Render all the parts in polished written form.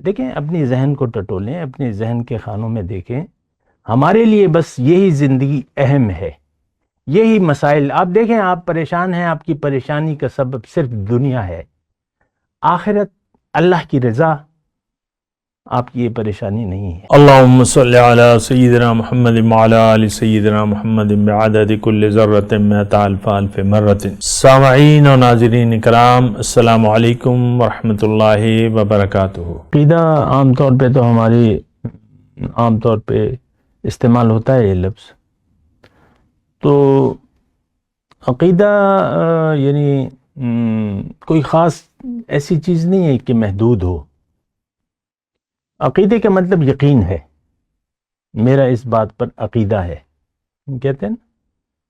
دیکھیں اپنی ذہن کو ٹٹولیں، اپنے ذہن کے خانوں میں دیکھیں، ہمارے لیے بس یہی زندگی اہم ہے، یہی مسائل. آپ دیکھیں، آپ پریشان ہیں، آپ کی پریشانی کا سبب صرف دنیا ہے. آخرت، اللہ کی رضا آپ کی یہ پریشانی نہیں ہے. اللہم صلی علی سیدنا محمد وعلی آل سیدنا محمد بعدد کل ذرۃ مئۃ الف الف مرۃ. سامعین و ناظرین کرام، السلام علیکم ورحمۃ اللہ وبرکاتہ. عقیدہ عام طور پہ تو عام طور پہ استعمال ہوتا ہے یہ لفظ. تو عقیدہ یعنی کوئی خاص ایسی چیز نہیں ہے کہ محدود ہو. عقیدے کا مطلب یقین ہے. میرا اس بات پر عقیدہ ہے، کہتے ہیں نا،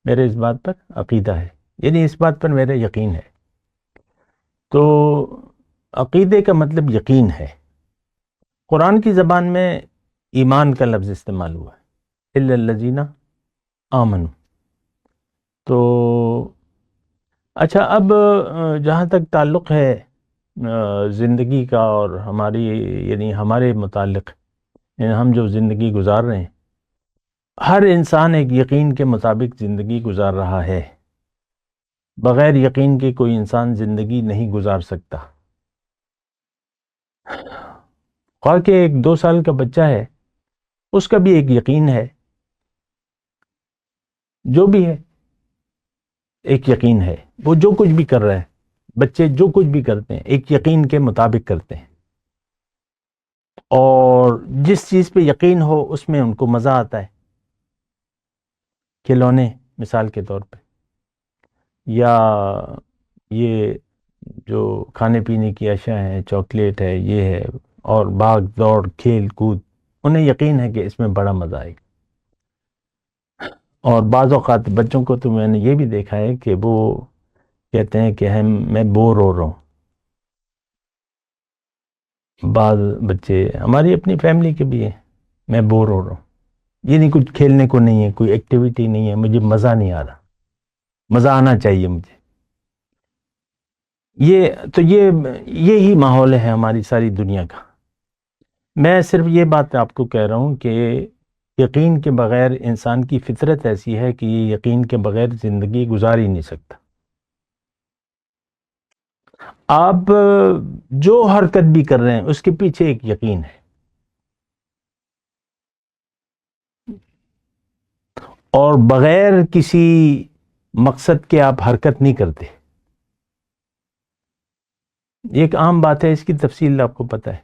میرے اس بات پر عقیدہ ہے، یعنی اس بات پر میرا یقین ہے. تو عقیدے کا مطلب یقین ہے. قرآن کی زبان میں ایمان کا لفظ استعمال ہوا ہے، الا الذین آمنوا. تو اچھا، اب جہاں تک تعلق ہے زندگی کا اور ہمارے متعلق، یعنی ہم جو زندگی گزار رہے ہیں، ہر انسان ایک یقین کے مطابق زندگی گزار رہا ہے. بغیر یقین کے کوئی انسان زندگی نہیں گزار سکتا. خواہ کہ ایک 2 سال کا بچہ ہے، اس کا بھی ایک یقین ہے، جو بھی ہے ایک یقین ہے. وہ جو کچھ بھی کر رہا ہے، بچے جو کچھ بھی کرتے ہیں ایک یقین کے مطابق کرتے ہیں، اور جس چیز پہ یقین ہو اس میں ان کو مزہ آتا ہے. کھلونے مثال کے طور پہ، یا یہ جو کھانے پینے کی اشیاء ہیں، چاکلیٹ ہے، یہ ہے، اور بھاگ دوڑ، کھیل کود، انہیں یقین ہے کہ اس میں بڑا مزہ آئے گا. اور بعض اوقات بچوں کو تو میں نے یہ بھی دیکھا ہے کہ وہ کہتے ہیں کہ میں بور ہو رہا ہوں. بعض بچے ہماری اپنی فیملی کے بھی ہیں، میں بور ہو رہا ہوں، یہ نہیں، کچھ کھیلنے کو نہیں ہے، کوئی ایکٹیویٹی نہیں ہے، مجھے مزہ نہیں آ رہا، مزہ آنا چاہیے مجھے. یہی ماحول ہے ہماری ساری دنیا کا. میں صرف یہ بات آپ کو کہہ رہا ہوں کہ یقین کے بغیر انسان کی فطرت ایسی ہے کہ یہ یقین کے بغیر زندگی گزار ہی نہیں سکتا. آپ جو حرکت بھی کر رہے ہیں اس کے پیچھے ایک یقین ہے، اور بغیر کسی مقصد کے آپ حرکت نہیں کرتے. ایک عام بات ہے، اس کی تفصیل آپ کو پتہ ہے.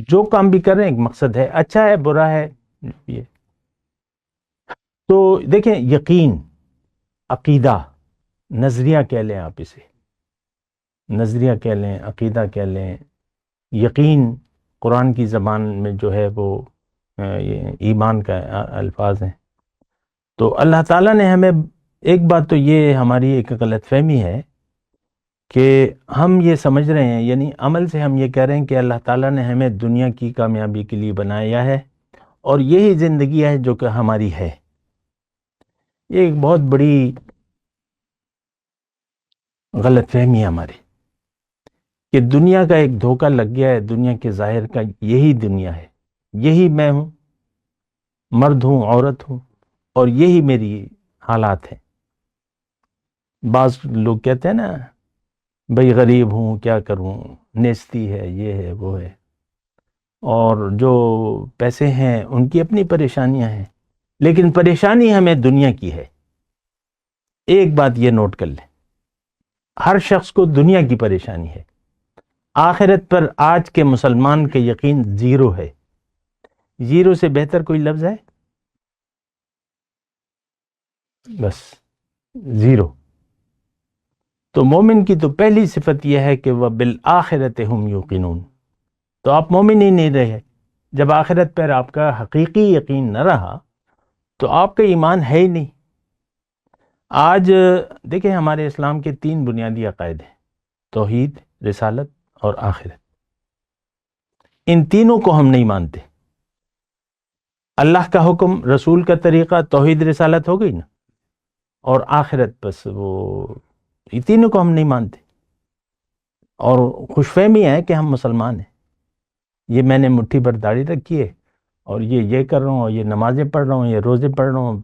جو کام بھی کر رہے ہیں ایک مقصد ہے، اچھا ہے، برا ہے، یہ. تو دیکھیں، یقین، عقیدہ، نظریہ کہہ لیں، آپ اسے نظریہ کہہ لیں، عقیدہ کہہ لیں. یقین قرآن کی زبان میں جو ہے وہ ایمان کا الفاظ ہیں. تو اللہ تعالیٰ نے ہمیں، ایک بات تو یہ ہماری ایک غلط فہمی ہے کہ ہم یہ سمجھ رہے ہیں، یعنی عمل سے ہم یہ کہہ رہے ہیں کہ اللہ تعالیٰ نے ہمیں دنیا کی کامیابی کے لیے بنایا ہے اور یہی زندگی ہے جو کہ ہماری ہے. یہ ایک بہت بڑی غلط فہمی ہے ہماری، کہ دنیا کا ایک دھوکہ لگ گیا ہے. دنیا کے ظاہر کا یہی دنیا ہے، یہی میں ہوں، مرد ہوں، عورت ہوں، اور یہی میری حالات ہیں. بعض لوگ کہتے ہیں نا، بھئی غریب ہوں، کیا کروں، نیستی ہے، یہ ہے، وہ ہے. اور جو پیسے ہیں ان کی اپنی پریشانیاں ہیں، لیکن پریشانی ہمیں دنیا کی ہے. ایک بات یہ نوٹ کر لیں، ہر شخص کو دنیا کی پریشانی ہے. آخرت پر آج کے مسلمان کے یقین زیرو ہے. زیرو سے بہتر کوئی لفظ ہے؟ بس زیرو. تو مومن کی تو پہلی صفت یہ ہے کہ وہ بالآخرت ہم یوقنون. تو آپ مومن ہی نہیں رہے. جب آخرت پر آپ کا حقیقی یقین نہ رہا تو آپ کا ایمان ہے ہی نہیں. آج دیکھیں، ہمارے اسلام کے 3 بنیادی عقائد ہیں: توحید، رسالت اور آخرت. ان تینوں کو ہم نہیں مانتے. اللہ کا حکم، رسول کا طریقہ، توحید رسالت ہو گئی نا، اور آخرت، بس یہ تینوں کو ہم نہیں مانتے. اور خوش فہمی ہے کہ ہم مسلمان ہیں. یہ میں نے مٹھی پر داڑھی رکھی ہے اور یہ کر رہا ہوں، یہ نمازیں پڑھ رہا ہوں، یہ روزے پڑھ رہا ہوں.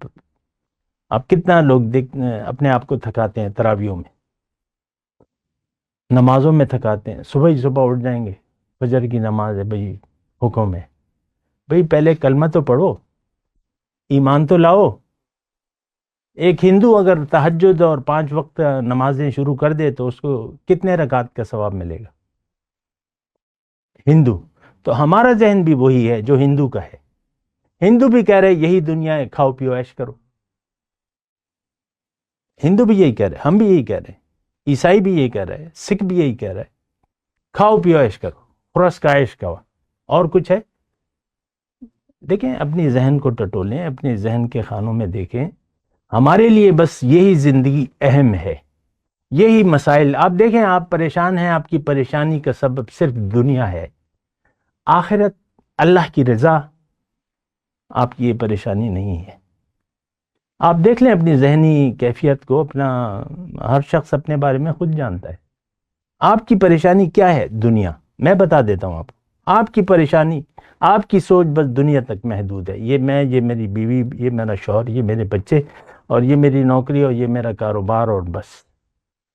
اب کتنا لوگ اپنے آپ کو تھکاتے ہیں تراویحوں میں، نمازوں میں تھکاتے ہیں. صبح ہی صبح اٹھ جائیں گے، فجر کی نماز ہے بھئی، حکم ہے. بھئی پہلے کلمہ تو پڑھو، ایمان تو لاؤ. ایک ہندو اگر تہجد اور 5 وقت نمازیں شروع کر دے تو اس کو کتنے رکعت کا ثواب ملے گا؟ ہندو. تو ہمارا ذہن بھی وہی ہے جو ہندو کا ہے. ہندو بھی کہہ رہے یہی دنیا ہے، کھاؤ پیو عیش کرو. ہندو بھی یہی کہہ رہے، ہم بھی یہی کہہ رہے ہیں، عیسائی بھی یہی کہہ رہے، سکھ بھی یہی کہہ رہے، کھاؤ پیو عیش کرو، خرس کا عیش کھاؤ. اور کچھ ہے؟ دیکھیں اپنی ذہن کو ٹٹولیں، اپنے ذہن کے خانوں میں دیکھیں. ہمارے لیے بس یہی زندگی اہم ہے، یہی مسائل. آپ دیکھیں آپ پریشان ہیں، آپ کی پریشانی کا سبب صرف دنیا ہے. آخرت، اللہ کی رضا آپ کی یہ پریشانی نہیں ہے. آپ دیکھ لیں اپنی ذہنی کیفیت کو، اپنا ہر شخص اپنے بارے میں خود جانتا ہے. آپ کی پریشانی کیا ہے؟ دنیا. میں بتا دیتا ہوں آپ کی پریشانی، آپ کی سوچ بس دنیا تک محدود ہے. یہ میں، یہ میری بیوی، یہ میرا شوہر، یہ میرے بچے، اور یہ میری نوکری، اور یہ میرا کاروبار، اور بس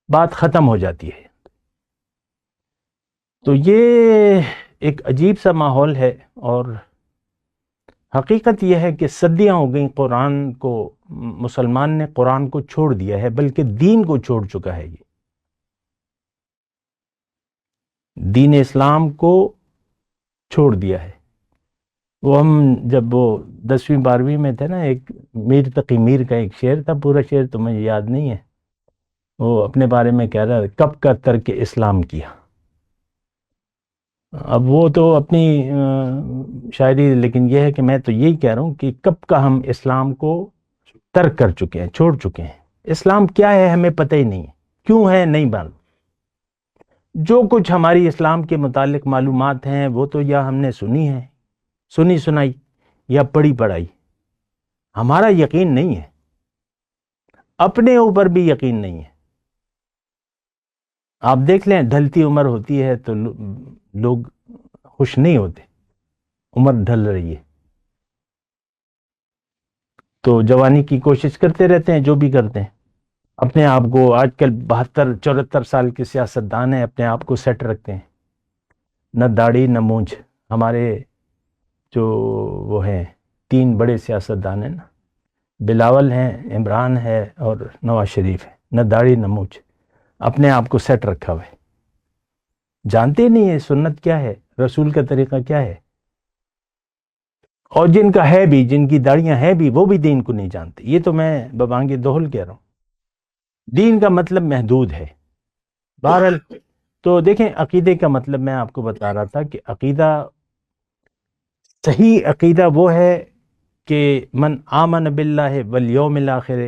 بات ختم ہو جاتی ہے. تو یہ ایک عجیب سا ماحول ہے، اور حقیقت یہ ہے کہ صدیاں ہو گئیں قرآن کو، مسلمان نے قرآن کو چھوڑ دیا ہے، بلکہ دین کو چھوڑ چکا ہے. یہ دین اسلام کو چھوڑ دیا ہے. وہ ہم جب وہ 10ویں 12ویں میں تھے نا، ایک میر تقی میر کا ایک شعر تھا، پورا شعر تو مجھے یاد نہیں ہے. وہ اپنے بارے میں کہہ رہا ہے، کب کا ترک اسلام کیا. اب وہ تو اپنی شاعری، لیکن یہ ہے کہ میں تو یہی کہہ رہا ہوں کہ کب کا ہم اسلام کو ترک کر چکے ہیں، چھوڑ چکے ہیں. اسلام کیا ہے ہمیں پتہ ہی نہیں ہے، کیوں ہے نہیں معلوم. جو کچھ ہماری اسلام کے متعلق معلومات ہیں وہ تو یا ہم نے سنی ہے، سنی سنائی، یا پڑھی پڑھائی. ہمارا یقین نہیں ہے، اپنے اوپر بھی یقین نہیں ہے. آپ دیکھ لیں ڈھلتی عمر ہوتی ہے تو لوگ خوش نہیں ہوتے، عمر ڈھل رہی ہے تو جوانی کی کوشش کرتے رہتے ہیں. جو بھی کرتے ہیں اپنے آپ کو، آج کل 72-74 سال کے سیاستدان ہیں، اپنے آپ کو سیٹ رکھتے ہیں، نہ داڑھی نہ مونچھ. ہمارے جو وہ ہیں 3 بڑے سیاستدان ہیں نا، بلاول ہیں، عمران ہے، اور نواز شریف ہے، نہ داڑھی نہ مونچھ، اپنے آپ کو سیٹ رکھا ہوا ہے. جانتے نہیں ہے سنت کیا ہے، رسول کا طریقہ کیا ہے. اور جن کا ہے بھی، جن کی داڑیاں ہیں بھی، وہ بھی دین کو نہیں جانتے. یہ تو میں ببانگ دوہل کہہ رہا ہوں. دین کا مطلب محدود ہے. بہرحال تو دیکھیں، عقیدے کا مطلب میں آپ کو بتا رہا تھا کہ عقیدہ، صحیح عقیدہ وہ ہے کہ من آمن باللہ والیوم الآخر،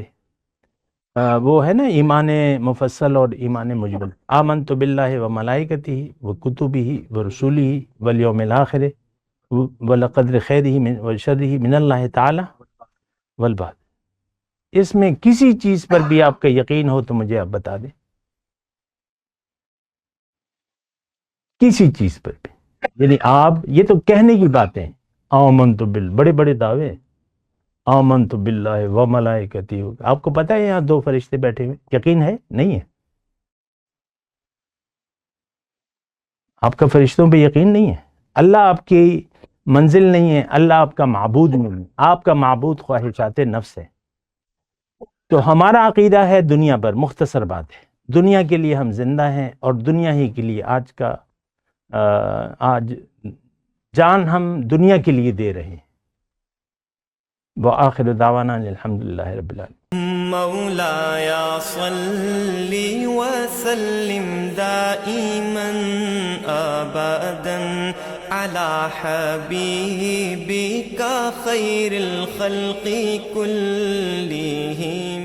وہ ہے نا ایمان مفصل اور ایمان مجمل. آمنت باللہ و ملائکتہ و کتبہ و رسولہ والیوم الآخر والقدر خیرہ و شرہ من اللہ تعالی والبعد. اس میں کسی چیز پر بھی آپ کا یقین ہو تو مجھے آپ بتا دیں، کسی چیز پر بھی. یعنی آپ یہ تو کہنے کی باتیں، آمنت بڑے بڑے دعوے، آمنت باللہ و ملائکتہ. آپ کو پتہ ہے یہاں 2 فرشتے بیٹھے ہوئے، یقین ہے؟ نہیں ہے. آپ کا فرشتوں پہ یقین نہیں ہے. اللہ آپ کی منزل نہیں ہے، اللہ آپ کا معبود نہیں ہے. آپ کا معبود خواہشات نفس ہے. تو ہمارا عقیدہ ہے دنیا پر. مختصر بات ہے، دنیا کے لیے ہم زندہ ہیں، اور دنیا ہی کے لیے آج جان ہم دنیا کے لیے دے رہے ہیں. وآخر دعوانا الحمدللہ رب العالمین. مولاي صل وسلم دائما أبدا على حبيبك خير الخلق كلهم.